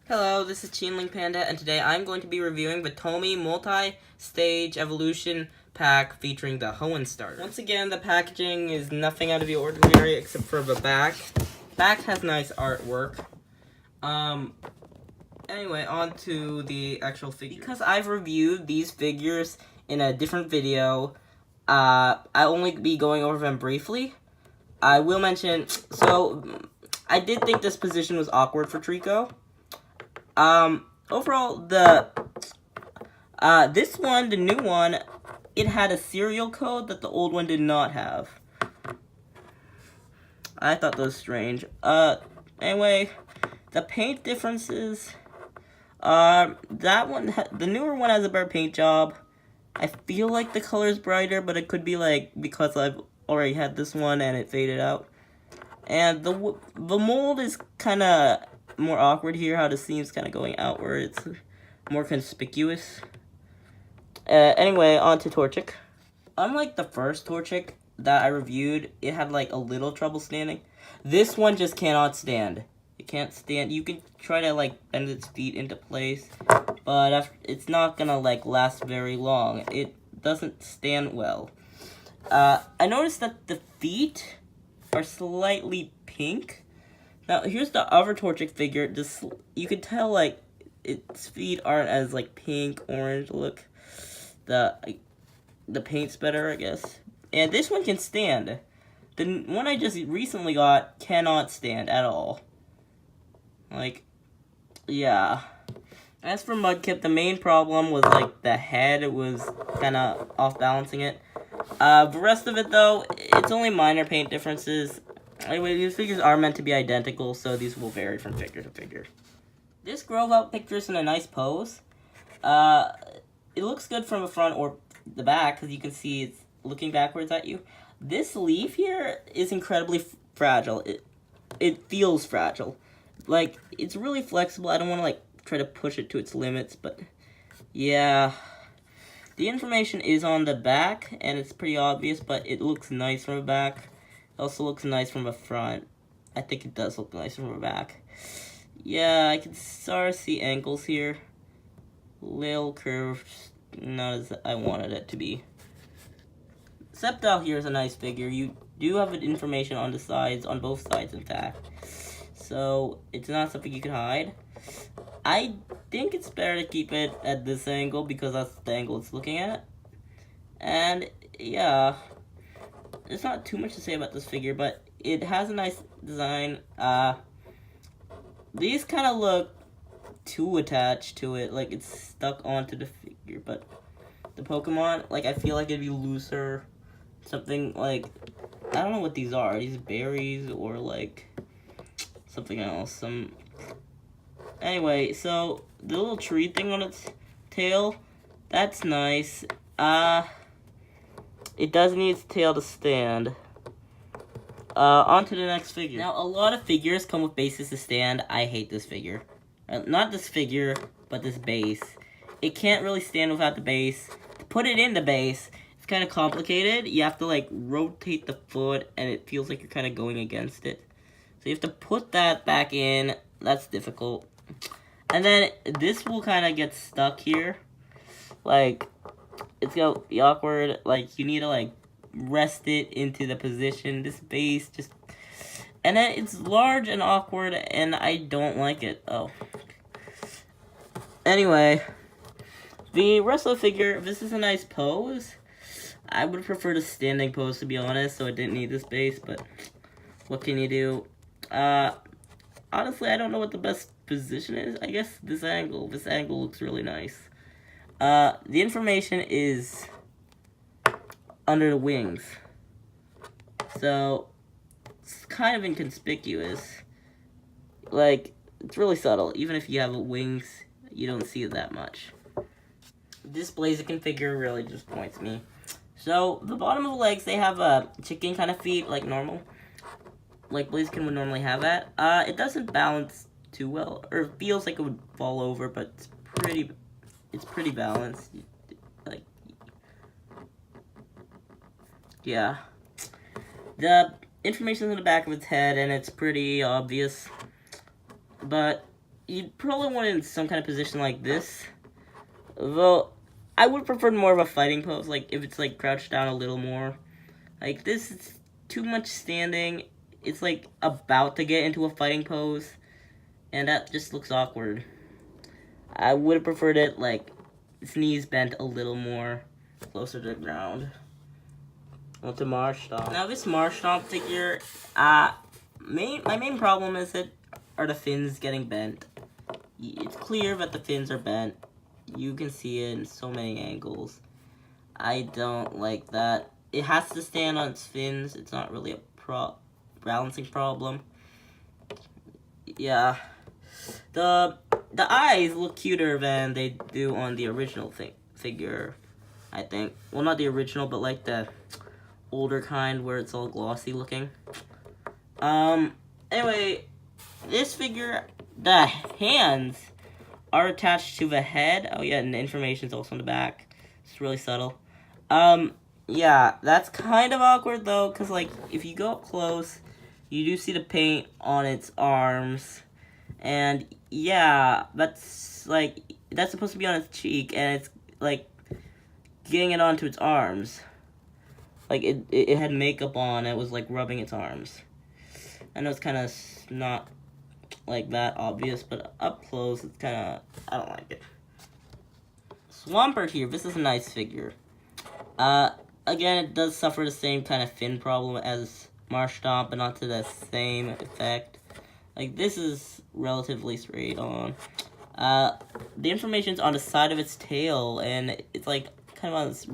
Hello, this is Chinling Panda, and today I'm going to be reviewing the Tomy Multi-Stage Evolution Pack featuring the Hoenn starter. Once again, the packaging is nothing out of the ordinary except for the back. Back has nice artwork. Anyway, on to the actual figure. Because I've reviewed these figures in a different video, I'll only be going over them briefly. I will mention, so I did think this position was awkward for Treecko. Overall, this one, the new one, it had a serial code that the old one did not have. I thought that was strange. Anyway, the paint differences, that one, the newer one has a better paint job. I feel like the color's brighter, but it could be like, because I've already had this one and it faded out. And the mold is kind of more awkward here, how the seam's kind of going outward. It's more conspicuous. Anyway, on to Torchic. Unlike the first Torchic that I reviewed, it had like a little trouble standing. This one just cannot stand. It can't stand. You can try to like bend its feet into place, but it's not gonna like last very long. It doesn't stand well. I noticed that the feet are slightly pink. Now, here's the other Torchic figure. Just, you can tell, like, its feet aren't as, like, pink, orange look. The paint's better, I guess. And this one can stand. The one I just recently got cannot stand at all. Like, yeah. As for Mudkip, the main problem was, like, the head. It was kind of off-balancing it. The rest of it, though, it's only minor paint differences. Anyway, these figures are meant to be identical, so these will vary from figure to figure. This Grovyle picture is in a nice pose. It looks good from the front or the back, because you can see it's looking backwards at you. This leaf here is incredibly fragile. It feels fragile. Like, it's really flexible. I don't want to, like, try to push it to its limits, but yeah. The information is on the back, and it's pretty obvious, but it looks nice from the back. It also looks nice from the front. I think it does look nice from the back. Yeah, I can sort of see ankles here. Little curved, not as I wanted it to be. Septile here is a nice figure. You do have information on the sides, on both sides in fact. So, it's not something you can hide. I think it's better to keep it at this angle because that's the angle it's looking at. And, yeah. There's not too much to say about this figure, but it has a nice design. These kind of look too attached to it, like it's stuck onto the figure, but the Pokemon, like, I feel like it'd be looser. Something like, I don't know what these are. Are these berries or, like, something else? Anyway, so the little tree thing on its tail, that's nice. It does need its tail to stand. On to the next figure. Now, a lot of figures come with bases to stand. I hate this figure. Not this figure, but this base. It can't really stand without the base. To put it in the base, it's kind of complicated. You have to, like, rotate the foot, and it feels like you're kind of going against it. So you have to put that back in. That's difficult. And then this will kind of get stuck here. Like, it's gonna be awkward. Like, you need to, like, rest it into the position. This base just... And then it's large and awkward, and I don't like it. Oh. Anyway. The rest of the figure, this is a nice pose. I would prefer the standing pose, to be honest, so I didn't need this base, but what can you do? Honestly, I don't know what the best position is. I guess this angle. This angle looks really nice. The information is under the wings. So, it's kind of inconspicuous. Like, it's really subtle. Even if you have wings, you don't see it that much. This Blaziken figure really just points me. So, the bottom of the legs, they have chicken kind of feet, like normal. Like Blaziken would normally have that. It doesn't balance too well, or it feels like it would fall over, but it's pretty balanced. Like, yeah. The information's in the back of its head, and it's pretty obvious. But you'd probably want it in some kind of position like this. Though, I would prefer more of a fighting pose, like if it's like crouched down a little more. Like this is too much standing. It's like about to get into a fighting pose, and that just looks awkward. I would have preferred it like its knees bent a little more closer to the ground. On to Marshtomp. Now this Marshtomp figure, my main problem is are the fins getting bent. It's clear that the fins are bent. You can see it in so many angles. I don't like that. It has to stand on its fins. It's not really a balancing problem. Yeah. The eyes look cuter than they do on the original figure, I think. Well, not the original, but like the older kind where it's all glossy looking. Anyway, this figure, the hands are attached to the head. Oh yeah, and the information is also on the back. It's really subtle. Yeah, that's kind of awkward though, because like if you go up close, you do see the paint on its arms. And yeah, that's supposed to be on its cheek, and it's like getting it onto its arms. Like it had makeup on, it was like rubbing its arms. I know it's kind of not like that obvious, but up close it's kind of, I don't like it. Swampert here, this is a nice figure. Again, it does suffer the same kind of fin problem as Marshtomp, but not to the same effect. Like, this is relatively straight on. The information's on the side of its tail, and it's like, kind of on its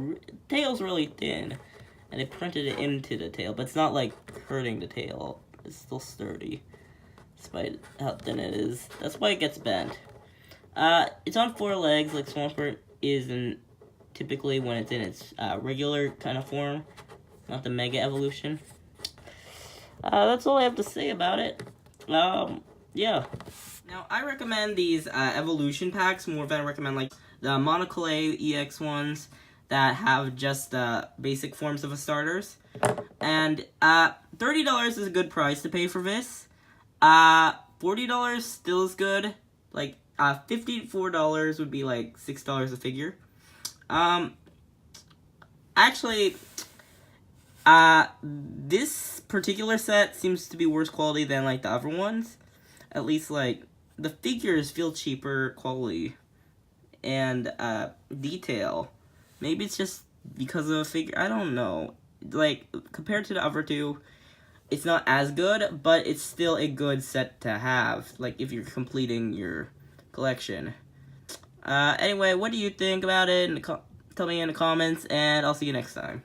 tail's really thin. And they printed it into the tail, but it's not like hurting the tail. It's still sturdy, despite how thin it is. That's why it gets bent. It's on 4 legs, like Swampert is typically when it's in its regular kind of form, not the Mega Evolution. That's all I have to say about it. Yeah. Now, I recommend these evolution packs more than I recommend like the Monoclay EX ones that have just basic forms of the starters. And $30 is a good price to pay for this. $40 still is good. Like $54 would be like $6 a figure. Actually, this particular set seems to be worse quality than like the other ones. At least like the figures feel cheaper quality and detail. Maybe it's just because of a figure. I don't know. Like compared to the other two, it's not as good, but it's still a good set to have. Like if you're completing your collection. Anyway, what do you think about it? Tell me in the comments, and I'll see you next time.